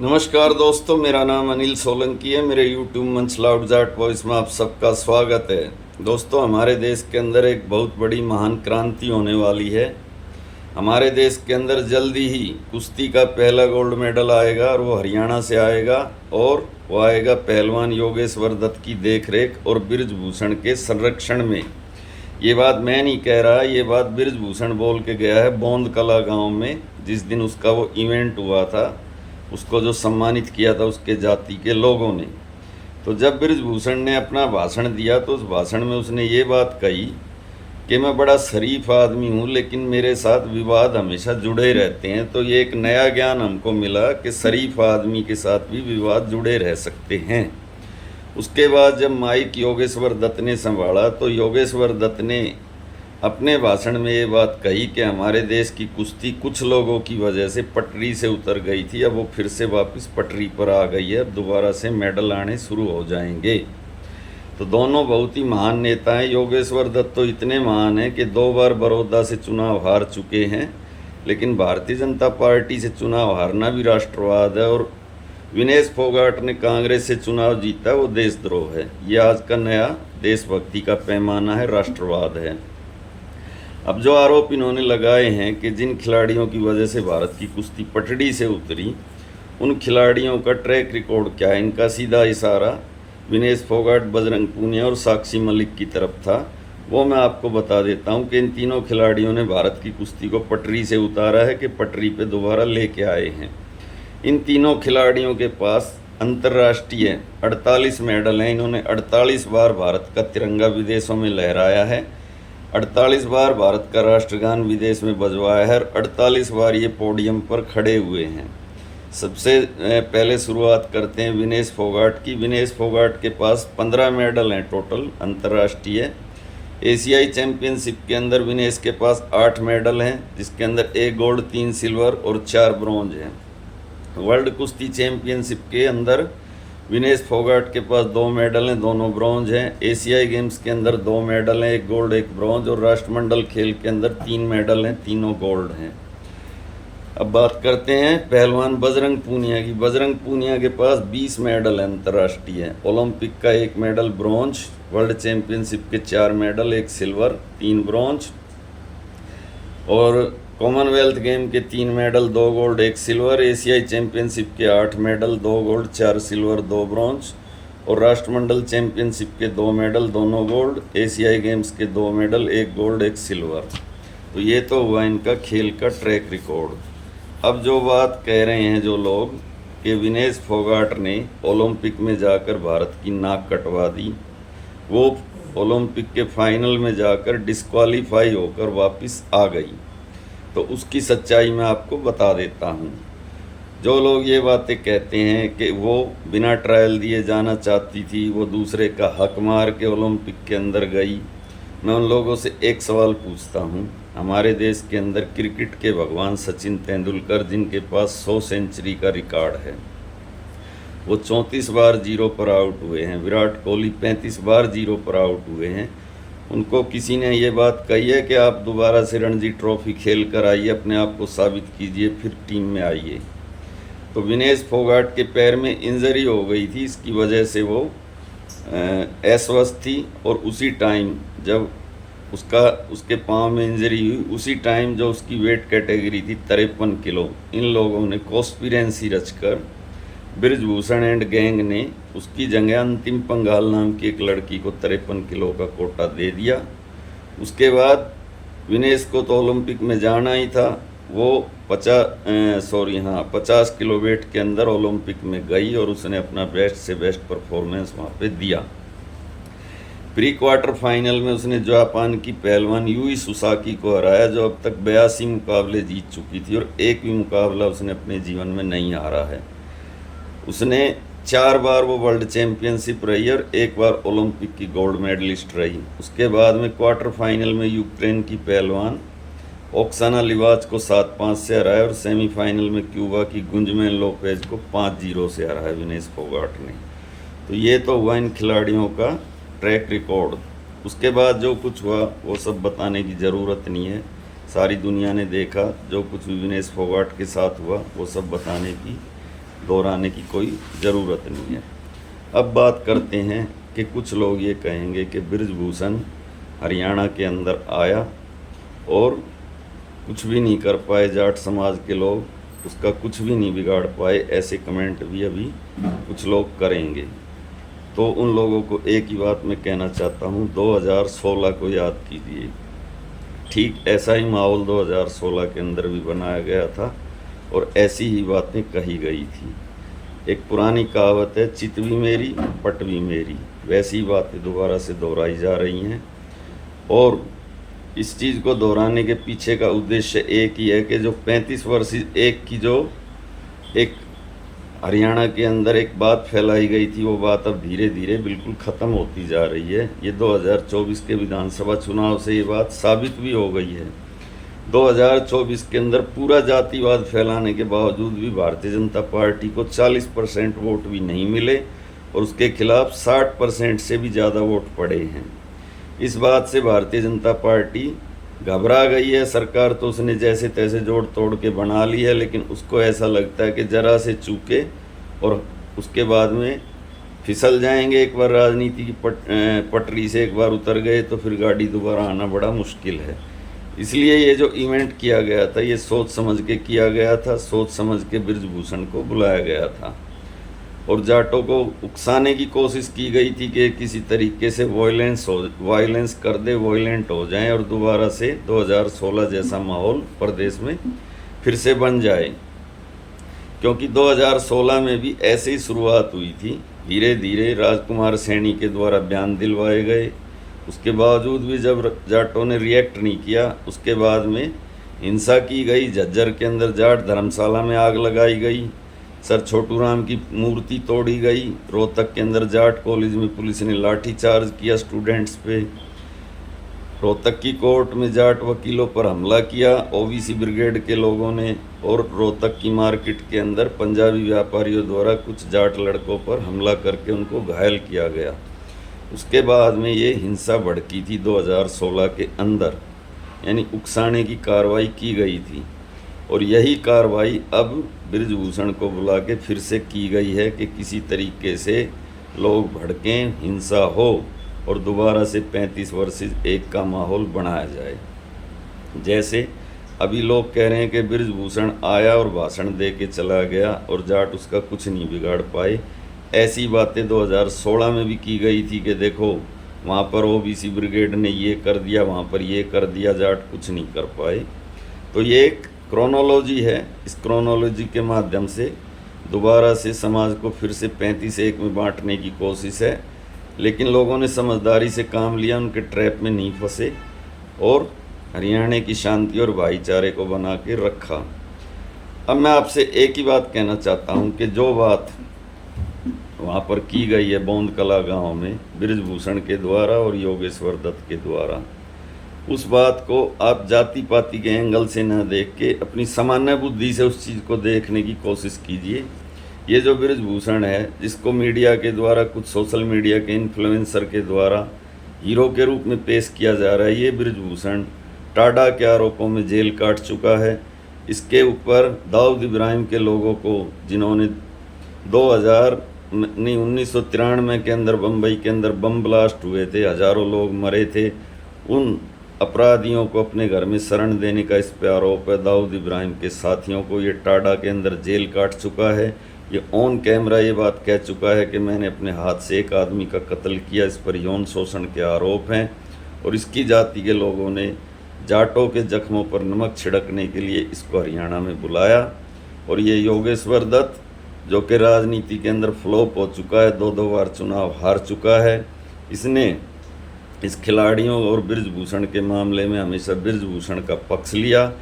नमस्कार दोस्तों, मेरा नाम अनिल सोलंकी है। मेरे यूट्यूब मंच लाउड जाट वॉइस में आप सबका स्वागत है। दोस्तों, हमारे देश के अंदर एक बहुत बड़ी महान क्रांति होने वाली है। हमारे देश के अंदर जल्दी ही कुश्ती का पहला गोल्ड मेडल आएगा और वो हरियाणा से आएगा और वो आएगा पहलवान योगेश्वर दत्त की देखरेख और बृजभूषण के संरक्षण में। ये बात मैं नहीं कह रहा, ये बात बृजभूषण बोल के गया है बोंद कला गाँव में, जिस दिन उसका वो इवेंट हुआ था, उसको जो सम्मानित किया था उसके जाति के लोगों ने। तो जब बृजभूषण ने अपना भाषण दिया तो उस भाषण में उसने ये बात कही कि मैं बड़ा शरीफ आदमी हूँ, लेकिन मेरे साथ विवाद हमेशा जुड़े रहते हैं। तो ये एक नया ज्ञान हमको मिला कि शरीफ आदमी के साथ भी विवाद जुड़े रह सकते हैं। उसके बाद जब माइक योगेश्वर दत्त ने संभाला तो योगेश्वर दत्त ने अपने भाषण में ये बात कही कि हमारे देश की कुश्ती कुछ लोगों की वजह से पटरी से उतर गई थी, अब वो फिर से वापस पटरी पर आ गई है, अब दोबारा से मेडल आने शुरू हो जाएंगे। तो दोनों बहुत ही महान नेता हैं। योगेश्वर दत्त तो इतने महान हैं कि 2 बार बड़ौदा से चुनाव हार चुके हैं, लेकिन भारतीय जनता पार्टी से चुनाव हारना भी राष्ट्रवाद है, और विनेश फोगाट ने कांग्रेस से चुनाव जीता, वो देशद्रोह है। ये आज का नया देशभक्ति का पैमाना है, राष्ट्रवाद है। अब जो आरोप इन्होंने लगाए हैं कि जिन खिलाड़ियों की वजह से भारत की कुश्ती पटड़ी से उतरी, उन खिलाड़ियों का ट्रैक रिकॉर्ड क्या है, इनका सीधा इशारा विनेश फोगाट, बजरंग पूनिया और साक्षी मलिक की तरफ था। वो मैं आपको बता देता हूं कि इन तीनों खिलाड़ियों ने भारत की कुश्ती को पटरी से उतारा है कि पटरी पे दोबारा लेके आए हैं। इन तीनों खिलाड़ियों के पास अंतर्राष्ट्रीय 48 मेडल हैं। इन्होंने 48 बार भारत का तिरंगा विदेशों में लहराया है, 48 बार भारत का राष्ट्रगान विदेश में बजवाया है, और 48 बार ये पोडियम पर खड़े हुए हैं। सबसे पहले शुरुआत करते हैं विनेश फोगाट की। विनेश फोगाट के पास 15 मेडल हैं टोटल अंतर्राष्ट्रीय। एशियाई चैम्पियनशिप के अंदर विनेश के पास 8 मेडल हैं, जिसके अंदर 1 गोल्ड, 3 सिल्वर और 4 ब्रॉन्ज हैं। वर्ल्ड कुश्ती चैम्पियनशिप के अंदर विनेश फोगाट के पास 2 मेडल हैं, दोनों ब्रॉन्ज हैं। एशियाई गेम्स के अंदर 2 मेडल हैं, 1 गोल्ड 1 ब्रॉन्ज, और राष्ट्रमंडल खेल के अंदर 3 मेडल हैं, तीनों गोल्ड हैं। अब बात करते हैं पहलवान बजरंग पूनिया की। बजरंग पूनिया के पास 20 मेडल हैं अंतर्राष्ट्रीय। ओलंपिक का 1 मेडल ब्रॉन्ज, वर्ल्ड चैम्पियनशिप के 4 मेडल, 1 सिल्वर 3 ब्रॉन्ज, और कॉमनवेल्थ गेम के 3 मेडल, 2 गोल्ड 1 सिल्वर। एशियाई चैम्पियनशिप के 8 मेडल, 2 गोल्ड 4 सिल्वर 2 ब्रॉन्ज, और राष्ट्रमंडल चैम्पियनशिप के 2 मेडल, दोनों गोल्ड। एशियाई गेम्स के 2 मेडल, 1 गोल्ड 1 सिल्वर। तो ये तो हुआ इनका खेल का ट्रैक रिकॉर्ड। अब जो बात कह रहे हैं जो लोग कि विनेश फोगाट ने ओलंपिक में जाकर भारत की नाक कटवा दी, वो ओलंपिक के फाइनल में जाकर डिस्क्वालीफाई होकर वापस आ गई, तो उसकी सच्चाई मैं आपको बता देता हूँ। जो लोग ये बातें कहते हैं कि वो बिना ट्रायल दिए जाना चाहती थी, वो दूसरे का हक मार के ओलंपिक के अंदर गई, मैं उन लोगों से एक सवाल पूछता हूँ। हमारे देश के अंदर क्रिकेट के भगवान सचिन तेंदुलकर, जिनके पास 100 सेंचुरी का रिकॉर्ड है, वो 34 बार 0 पर आउट हुए हैं। विराट कोहली 35 बार 0 पर आउट हुए हैं। उनको किसी ने ये बात कही है कि आप दोबारा से रणजी ट्रॉफी खेल कर आइए, अपने आप को साबित कीजिए, फिर टीम में आइए। तो विनेश फोगाट के पैर में इंजरी हो गई थी, इसकी वजह से वो अस्वस्थ थी, और उसी टाइम जब उसके पाँव में इंजरी हुई, उसी टाइम जो उसकी वेट कैटेगरी थी 53 किलो, इन लोगों ने कॉन्स्पिरेंसी रचकर बृजभूषण एंड गैंग ने उसकी जगह अंतिम पंघाल नाम की एक लड़की को 53 किलो का कोटा दे दिया। उसके बाद विनेश को तो ओलंपिक में जाना ही था, वो 50 किलो वेट के अंदर ओलंपिक में गई और उसने अपना बेस्ट से बेस्ट परफॉर्मेंस वहाँ पे दिया। प्री क्वार्टर फाइनल में उसने जापान की पहलवान यूई सुसाकी को हराया, जो अब तक 82 मुकाबले जीत चुकी थी, और एक भी मुकाबला उसने अपने जीवन में नहीं हारा है। उसने 4 बार वो वर्ल्ड चैम्पियनशिप रही और 1 बार ओलंपिक की गोल्ड मेडलिस्ट रही। उसके बाद में क्वार्टर फाइनल में यूक्रेन की पहलवान ओक्साना लिवाच को 7-5 से हराया, और सेमीफाइनल में क्यूबा की गुंजमेन लोपेज को 5-0 से हराया विनेश फोगाट ने। तो ये तो हुआ इन खिलाड़ियों का ट्रैक रिकॉर्ड। उसके बाद जो कुछ हुआ वो सब बताने की ज़रूरत नहीं है, सारी दुनिया ने देखा। जो कुछ भी विनेश फोगाट के साथ हुआ वो सब बताने की दोहराने की कोई ज़रूरत नहीं है। अब बात करते हैं कि कुछ लोग ये कहेंगे कि बृजभूषण हरियाणा के अंदर आया और कुछ भी नहीं कर पाए, जाट समाज के लोग उसका कुछ भी नहीं बिगाड़ पाए, ऐसे कमेंट भी अभी कुछ लोग करेंगे। तो उन लोगों को एक ही बात मैं कहना चाहता हूँ, 2016 को याद कीजिए। ठीक ऐसा ही माहौल 2016 के अंदर भी बनाया गया था और ऐसी ही बातें कही गई थी। एक पुरानी कहावत है, चित भी मेरी पट भी मेरी, वैसी बातें दोबारा से दोहराई जा रही हैं। और इस चीज़ को दोहराने के पीछे का उद्देश्य एक ही है कि जो 35 वर्ष एक की जो एक हरियाणा के अंदर एक बात फैलाई गई थी, वो बात अब धीरे धीरे बिल्कुल ख़त्म होती जा रही है। ये 2024 के विधानसभा चुनाव से ये बात साबित भी हो गई है। 2024 के अंदर पूरा जातिवाद फैलाने के बावजूद भी भारतीय जनता पार्टी को 40% वोट भी नहीं मिले और उसके खिलाफ 60% से भी ज़्यादा वोट पड़े हैं। इस बात से भारतीय जनता पार्टी घबरा गई है। सरकार तो उसने जैसे तैसे जोड़ तोड़ के बना ली है, लेकिन उसको ऐसा लगता है कि ज़रा से चूके और उसके बाद में फिसल जाएंगे। एक बार राजनीति की पटरी से एक बार उतर गए तो फिर गाड़ी दोबारा आना बड़ा मुश्किल है। इसलिए ये जो इवेंट किया गया था, ये सोच समझ के किया गया था, सोच समझ के बृजभूषण को बुलाया गया था और जाटों को उकसाने की कोशिश की गई थी कि किसी तरीके से वायलेंस कर दे, वायलेंट हो जाएं और दोबारा से 2016 जैसा माहौल प्रदेश में फिर से बन जाए। क्योंकि 2016 में भी ऐसे ही शुरुआत हुई थी। धीरे धीरे राजकुमार सैनी के द्वारा बयान दिलवाए गए, उसके बावजूद भी जब जाटों ने रिएक्ट नहीं किया, उसके बाद में हिंसा की गई। झज्जर के अंदर जाट धर्मशाला में आग लगाई गई, सर छोटू राम की मूर्ति तोड़ी गई। रोहतक के अंदर जाट कॉलेज में पुलिस ने लाठीचार्ज किया स्टूडेंट्स पे। रोहतक की कोर्ट में जाट वकीलों पर हमला किया ओबीसी ब्रिगेड के लोगों ने। और रोहतक की मार्केट के अंदर पंजाबी व्यापारियों द्वारा कुछ जाट लड़कों पर हमला करके उनको घायल किया गया। उसके बाद में ये हिंसा भड़की थी 2016 के अंदर, यानी उकसाने की कार्रवाई की गई थी। और यही कार्रवाई अब बृजभूषण को बुला के फिर से की गई है कि किसी तरीके से लोग भड़कें, हिंसा हो और दोबारा से 35 वर्सेस 1 का माहौल बनाया जाए। जैसे अभी लोग कह रहे हैं कि बृजभूषण आया और भाषण दे के चला गया और जाट उसका कुछ नहीं बिगाड़ पाए। ऐसी बातें 2016 में भी की गई थी कि देखो वहाँ पर ओबीसी ब्रिगेड ने ये कर दिया, वहाँ पर ये कर दिया, जाट कुछ नहीं कर पाए। तो ये एक क्रोनोलॉजी है। इस क्रोनोलॉजी के माध्यम से दोबारा से समाज को फिर से 35-1 में बांटने की कोशिश है, लेकिन लोगों ने समझदारी से काम लिया, उनके ट्रैप में नहीं फंसे और हरियाणा की शांति और भाईचारे को बना के रखा। अब मैं आपसे एक ही बात कहना चाहता हूँ कि जो बात वहाँ पर की गई है बौंद कला गाँव में बृजभूषण के द्वारा और योगेश्वर दत्त के द्वारा, उस बात को आप जाति पाति के एंगल से न देख के अपनी सामान्य बुद्धि से उस चीज़ को देखने की कोशिश कीजिए। ये जो बृजभूषण है, जिसको मीडिया के द्वारा, कुछ सोशल मीडिया के इन्फ्लुएंसर के द्वारा हीरो के रूप में पेश किया जा रहा है, ये बृजभूषण टाडा के आरोपों में जेल काट चुका है। इसके ऊपर दाऊद इब्राहिम के लोगों को, जिन्होंने 1993 के अंदर बम्बई के अंदर बम ब्लास्ट हुए थे, हज़ारों लोग मरे थे, उन अपराधियों को अपने घर में शरण देने का इस पे आरोप है। दाऊद इब्राहिम के साथियों को ये टाडा के अंदर जेल काट चुका है। ये ऑन कैमरा ये बात कह चुका है कि मैंने अपने हाथ से एक आदमी का कत्ल किया। इस पर यौन शोषण के आरोप हैं और इसकी जाति के लोगों ने जाटों के जख्मों पर नमक छिड़कने के लिए इसको हरियाणा में बुलाया। और ये योगेश्वर दत्त, जो कि राजनीति के अंदर फ्लॉप हो चुका है, 2 बार चुनाव हार चुका है, इसने इस खिलाड़ियों और बृजभूषण के मामले में हमेशा बृजभूषण का पक्ष लिया।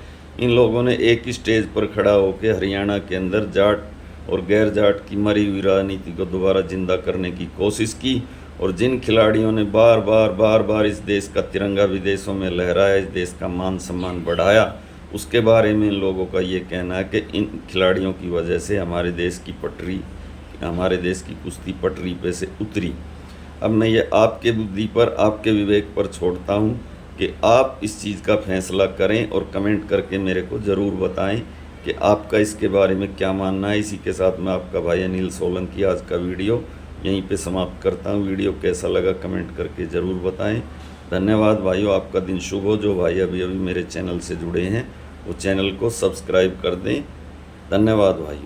इन लोगों ने एक ही स्टेज पर खड़ा होकर हरियाणा के अंदर जाट और गैर जाट की मरी हुई राजनीति को दोबारा जिंदा करने की कोशिश की। और जिन खिलाड़ियों ने बार बार इस देश का तिरंगा विदेशों में लहराया, इस देश का मान सम्मान बढ़ाया, उसके बारे में इन लोगों का ये कहना है कि इन खिलाड़ियों की वजह से हमारे देश की कुश्ती पटरी पे से उतरी। अब मैं ये आपके बुद्धि पर, आपके विवेक पर छोड़ता हूँ कि आप इस चीज़ का फैसला करें और कमेंट करके मेरे को ज़रूर बताएं कि आपका इसके बारे में क्या मानना है। इसी के साथ मैं आपका भाई अनिल सोलंकी आज का वीडियो यहीं पे समाप्त करता हूँ। वीडियो कैसा लगा कमेंट करके ज़रूर बताएं। धन्यवाद भाइयों, आपका दिन शुभ हो। जो भाई अभी अभी मेरे चैनल से जुड़े हैं वो चैनल को सब्सक्राइब कर दें। धन्यवाद भाइयों।